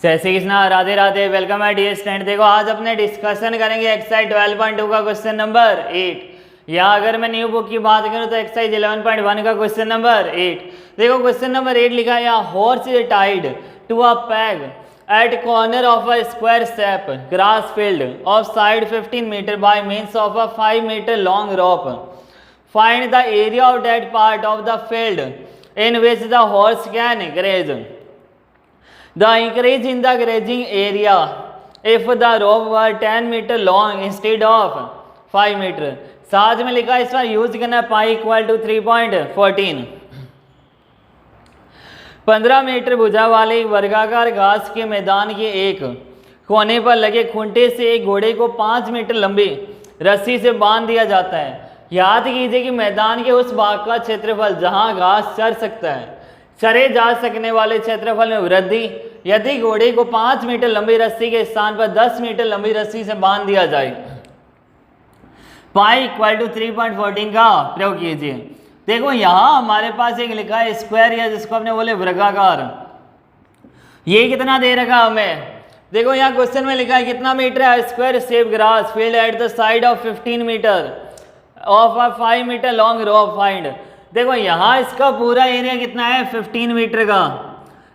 जय श्री कृष्णा, राधे राधे। वेलकम है dear student. देखो आज अपने डिस्कशन करेंगे एक्सरसाइज 12.2 का क्वेश्चन नंबर 8। या अगर मैं न्यू बुक की बात करूं तो एक्सरसाइज 11.1 का क्वेश्चन नंबर 8। देखो क्वेश्चन नंबर 8 लिखा है, यहाँ horse is tied to a peg at corner of a square step grass field of side 15 metre by means of a 5 metre long rope. Find the area of that part of the field in which the horse can graze. The increase in the grazing area if the rope were 10 meter long instead of 5 meter. साथ में लिखा है इसका use करना है pi equal to 3.14। 15 metre भुजा वाले वर्गाकार घास के मैदान के एक कोने पर लगे खूंटे से एक घोड़े को 5 मीटर लंबी रस्सी से बांध दिया जाता है। याद कीजिए कि मैदान के उस भाग का क्षेत्रफल जहां घास चर सकता है, चरे जा सकने वाले क्षेत्रफल में वृद्धि यदि घोड़े को 5 मीटर लंबी रस्सी के स्थान पर 10 मीटर लंबी रस्सी से बांध दिया जाए। पाई इक्वल टू 3.14 का प्रयोग कीजिए। देखो यहां हमारे पास एक लिखा है स्क्वायर, या जिसको अपने बोले वर्गाकार। ये कितना दे रखा हमें, देखो यहाँ क्वेश्चन में लिखा है कितना मीटर है, square shape grass field at the side of 15 metre of a 5 metre long rope find. देखो यहाँ इसका पूरा एरिया कितना है 15 मीटर का,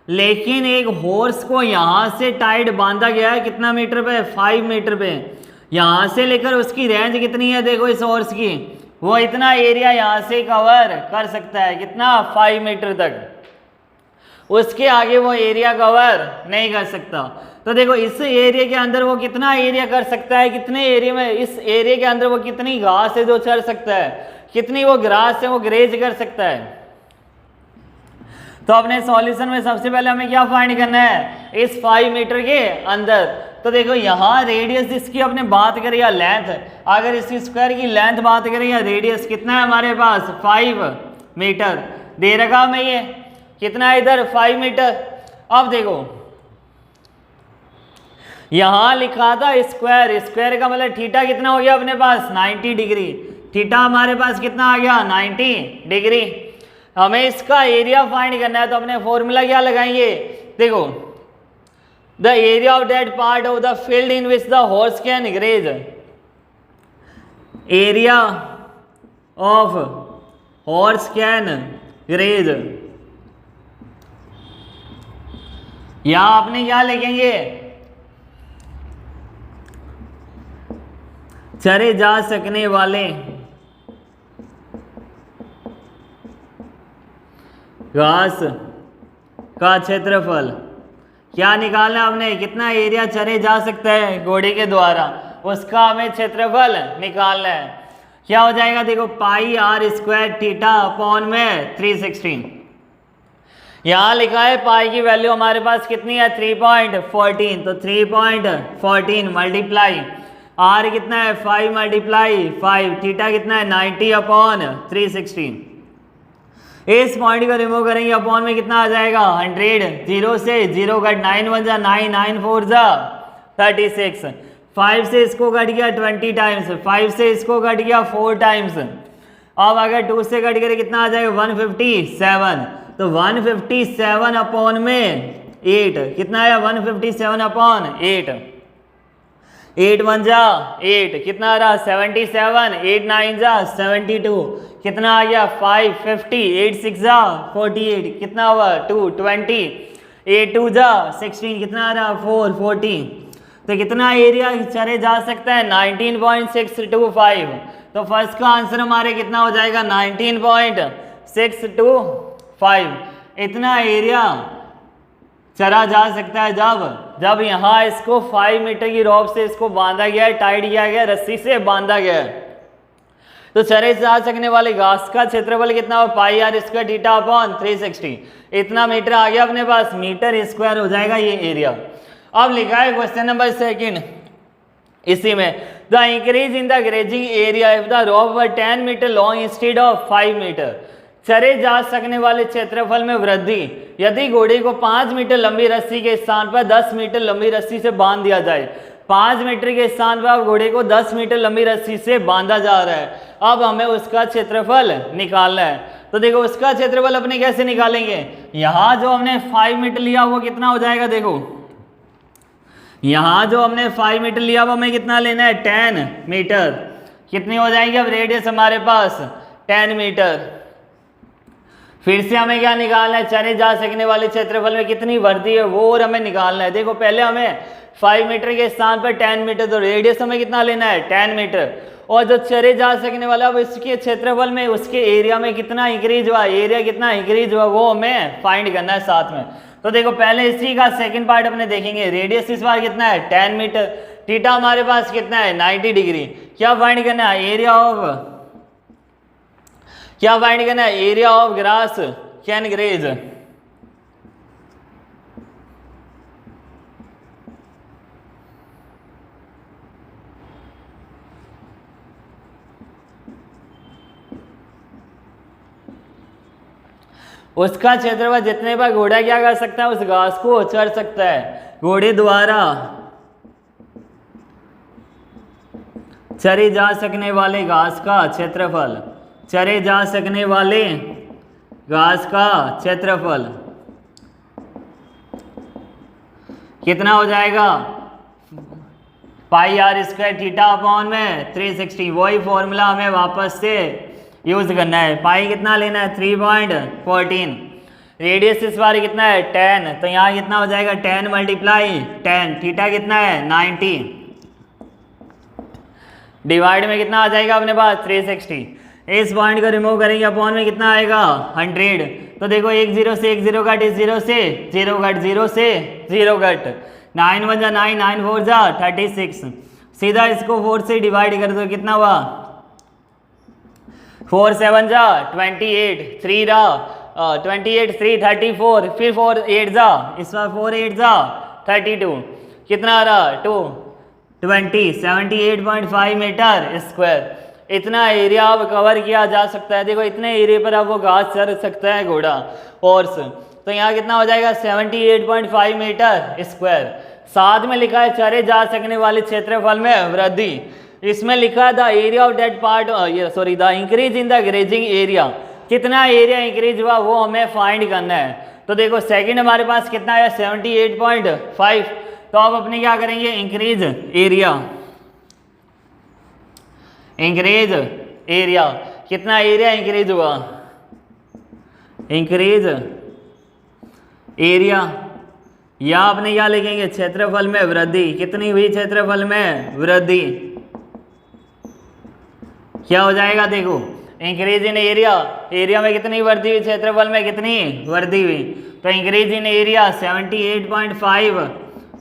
लेकिन एक हॉर्स को यहाँ से टाइड बांधा गया है कितना मीटर पे, 5 मीटर पे। यहाँ से लेकर उसकी रेंज कितनी है, देखो इस हॉर्स की, वो इतना एरिया यहाँ से कवर कर सकता है, कितना 5 मीटर तक। उसके आगे वो एरिया कवर नहीं कर सकता। तो देखो इस एरिया के अंदर वो कितना एरिया कर सकता है, कितने एरिया में, इस एरिया के अंदर वो कितनी घास है जो चर सकता है, कितनी वो ग्रास है वो ग्रेज कर सकता है। तो अपने सॉल्यूशन में सबसे पहले हमें क्या फाइंड करना है, इस 5 मीटर के अंदर। तो देखो यहाँ रेडियस इसकी अपने बात करें या लेंथ, अगर इसकी स्क्वायर की लेंथ बात करें या रेडियस कितना है हमारे पास 5 मीटर दे रखा हमें, ये कितना है इधर 5 मीटर। अब देखो यहां लिखा था स्क्वायर, स्क्वायर का मतलब थीटा कितना हो गया अपने पास 90 डिग्री, थीटा हमारे पास कितना आ गया 90 डिग्री। हमें इसका एरिया फाइंड करना है, तो अपने फॉर्मूला क्या लगाएंगे, देखो the area of that part of the field in which the horse can graze, area of horse can graze. यहां आपने क्या लिखेंगे, चरे जा सकने वाले घास का क्षेत्रफल। क्या निकालना आपने, कितना एरिया चरे जा सकता है घोड़े के द्वारा, उसका हमें क्षेत्रफल निकालना है। क्या हो जाएगा, देखो पाई आर स्क्वायर थीटा अपॉन में 316। यहाँ लिखा है पाई की वैल्यू हमारे पास कितनी है 3.14, तो 3.14 मल्टीप्लाई आर कितना है 5 मल्टीप्लाई 5, थीटा कितना है 90 अपॉन 316। इस पॉइंट को रिमूव करेंगे, अपॉन में कितना आ जाएगा 100, 0 से 0 कट 9 1 जा 9, 9 4 जा 36, 5 से इसको कट गया 20 टाइम्स, 5 से इसको कट गया 4 टाइम्स। अब अगर 2 से कट करें कितना आ जाएगा 157, तो 157 अपॉन में 8 कितना आया 157 अपॉन 8, 8 1 जा 8 कितना आ रहा 77, 8 9 जा 72 कितना आ गया 550, 8 6 जा 48 कितना हुआ 220, 8 2 जा 16 कितना आ रहा 440। तो कितना एरिया चरे जा सकता है 19.625। तो फर्स्ट का आंसर हमारे कितना हो जाएगा 19.625। इतना एरिया चरा जा सकता है जब यहाँ इसको 5 मीटर की रोप से इसको बांधा गया है, टाइड किया गया, रस्सी से बांधा गया है। तो चरे जा सकने वाले घास का क्षेत्रफल कितना हो पाई आर स्क्वायर थीटा अपॉन 360, इतना मीटर आ गया अपने पास, मीटर स्क्वायर हो जाएगा ये एरिया। अब लिखा है क्वेश्चन नंबर 2 इसी में, the increase in the grazing area if the rope were 10 metre long instead of 5 metre. चरे जा सकने वाले क्षेत्रफल में वृद्धि यदि घोड़े को 5 मीटर लंबी रस्सी के स्थान पर 10 मीटर लंबी रस्सी से बांध दिया जाए। 5 मीटर के स्थान पर घोड़े को 10 मीटर लंबी रस्सी से बांधा जा रहा है। अब हमें उसका क्षेत्रफल निकालना है। तो देखो उसका क्षेत्रफल अपने कैसे निकालेंगे, यहाँ जो हमने 5 मीटर लिया वो कितना हो जाएगा, देखो यहाँ जो हमने 5 मीटर लिया वो हमें कितना लेना है 10 मीटर। कितनी हो जाएगी अब रेडियस हमारे पास 10 मीटर। फिर से हमें क्या निकालना है, चले जा सकने वाले क्षेत्रफल में कितनी वृद्धि है वो और हमें निकालना है। देखो पहले हमें 5 मीटर के स्थान पर 10 मीटर, तो रेडियस हमें कितना लेना है 10 मीटर। और जो चरे जा सकने वाला अब इसके क्षेत्रफल में उसके एरिया में कितना इंक्रीज हुआ, एरिया कितना इंक्रीज हुआ वो हमें फाइंड करना है साथ में। तो देखो पहले इसी का सेकंड पार्ट अपने देखेंगे। रेडियस इस बार कितना है 10 मीटर, थीटा हमारे पास कितना है 90 डिग्री। क्या फाइंड करना है, एरिया ऑफ, क्या फाइंड करना है, area of grass can graze. उसका क्षेत्रफल जितने पर घोड़ा क्या कर सकता है, उस घास को चढ़ सकता है। घोड़े द्वारा चरे जा सकने वाले घास का क्षेत्रफल, चरे जा सकने वाले घास का क्षेत्रफल कितना हो जाएगा, पाई आर स्क्वायर थीटा अपॉन में 360। वही फॉर्मूला हमें वापस से यूज करना है। पाई कितना लेना है 3.14। रेडियस इस बार कितना है 10, तो यहाँ कितना हो जाएगा 10 मल्टीप्लाई 10। थीटा कितना है 90, डिवाइड में कितना आ जाएगा अपने पास 360। इस पॉइंट को रिमूव करेंगे, अपॉन में कितना आएगा 100। तो देखो 1 0 से 1 0 कट, इस 0 से 0 कट, 0 से 0 कट, 9 1 जा 9, 9 4 जा 36। सीधा इसको 4 से डिवाइड कर दो, कितना हुआ 4 7 जा 28, 3 रहा 28, 3 34, फिर 4 8 जा, इस बार 4 8 जा 32, कितना आ रहा 2 20, 78.5 मीटर स्क्वायर। इतना एरिया अब कवर किया जा सकता है। देखो इतने एरिया पर अब वो घास चढ़ सकता है घोड़ा हॉर्स। तो यहाँ कितना हो जाएगा 78.5 मीटर स्क्वायर। साथ में लिखा है चरे जा सकने वाले क्षेत्रफल में वृद्धि। इसमें लिखा था area of that part, sorry the increase in the grazing area. कितना एरिया इंक्रीज हुआ वो हमें फाइंड करना है। तो देखो सेकंड हमारे पास कितना है 78.5। तो अब अपने क्या करेंगे, इंक्रीज एरिया, इंक्रीज एरिया, कितना एरिया इंक्रीज हुआ, इंक्रीज एरिया, या अपने क्या लिखेंगे क्षेत्रफल में वृद्धि। कितनी हुई क्षेत्रफल में वृद्धि, क्या हो जाएगा देखो इंक्रीज इन एरिया, एरिया में कितनी वृद्धि हुई, क्षेत्रफल में कितनी वृद्धि हुई। तो increase in area 78.5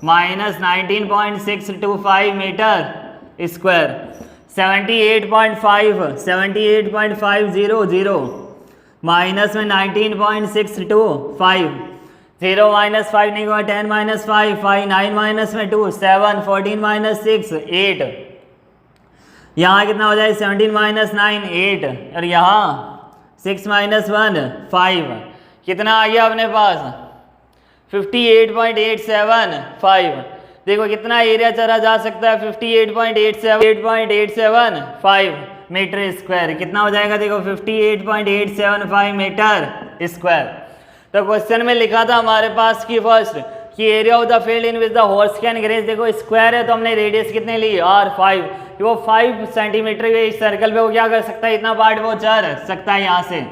minus 19.625 metre square, 78.500 minus में 19.625, 0 माइनस 5 नहीं हुआ, 10 माइनस 5 5, 9 माइनस में 2 7, 14 माइनस 6 8, यहाँ कितना हो जाए 17 माइनस 9 8, और यहाँ 6 माइनस 1 5, कितना आ गया अपने पास 58.875। देखो कितना एरिया चला जा सकता है 58.875 मीटर स्क्वायर। कितना हो जाएगा देखो 58.875 मीटर स्क्वायर। तो क्वेश्चन में लिखा था हमारे पास कि फर्स्ट कि area of the field in which the horse can graze. देखो स्क्वायर है तो हमने रेडियस कितने ली R5, वो 5 सेंटीमीटर के इस सर्कल पे वो क्या कर सकता है, इतना पार्ट वो चढ़ सकता है यहाँ से।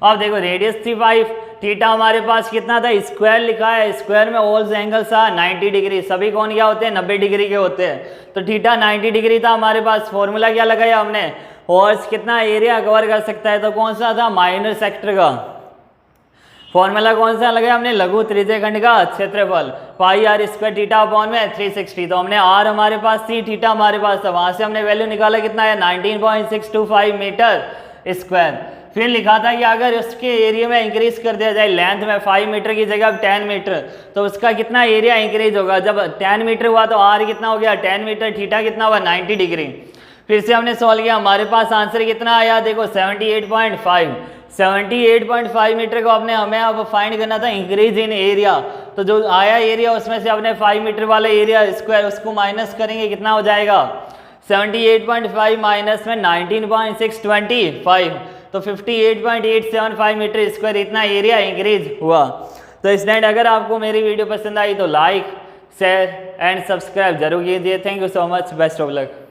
अब देखो रेडियस थी 5, थीटा हमारे पास कितना था, स्क्वायर लिखा है, स्क्वायर में ऑल एंगल्स था 90 डिग्री। सभी कौन क्या होते हैं 90 डिग्री के होते हैं। तो थीटा 90 डिग्री था हमारे पास। फॉर्मूला क्या लगाया हमने, हॉर्स कितना एरिया कवर कर सकता है, तो कौन सा था माइनर सेक्टर का। फॉर्मूला कौन सा लगाया हमने, लघु त्रिज्यखंड का क्षेत्रफल, पाई आर स्क्वायर थीटा अपॉन में 360। तो हमने आर हमारे पास थी, थीटा हमारे पास था, वहां से हमने वैल्यू निकाला कितना है 19.625 मीटर स्क्वायर। फिर लिखा था कि अगर उसके एरिया में इंक्रीज कर दिया जाए लेंथ में 5 मीटर की जगह 10 मीटर, तो उसका कितना एरिया इंक्रीज होगा। जब 10 मीटर हुआ तो आर कितना हो गया 10 मीटर, थीटा कितना हुआ 90 डिग्री। फिर से हमने सॉल्व किया, हमारे पास आंसर कितना आया देखो 78.5 मीटर को अपने हमें अब फाइंड करना था इंक्रीज इन एरिया। तो जो आया एरिया उसमें से अपने 5 मीटर वाला एरिया स्क्वायर उसको माइनस करेंगे, कितना हो जाएगा 78.5 माइनस में 19.625, तो 58.875 मीटर स्क्वायर इतना एरिया इंक्रीज हुआ। तो स्टूडेंट अगर आपको मेरी वीडियो पसंद आई तो लाइक शेयर एंड सब्सक्राइब जरूर कीजिए। Thank you so much, best of luck.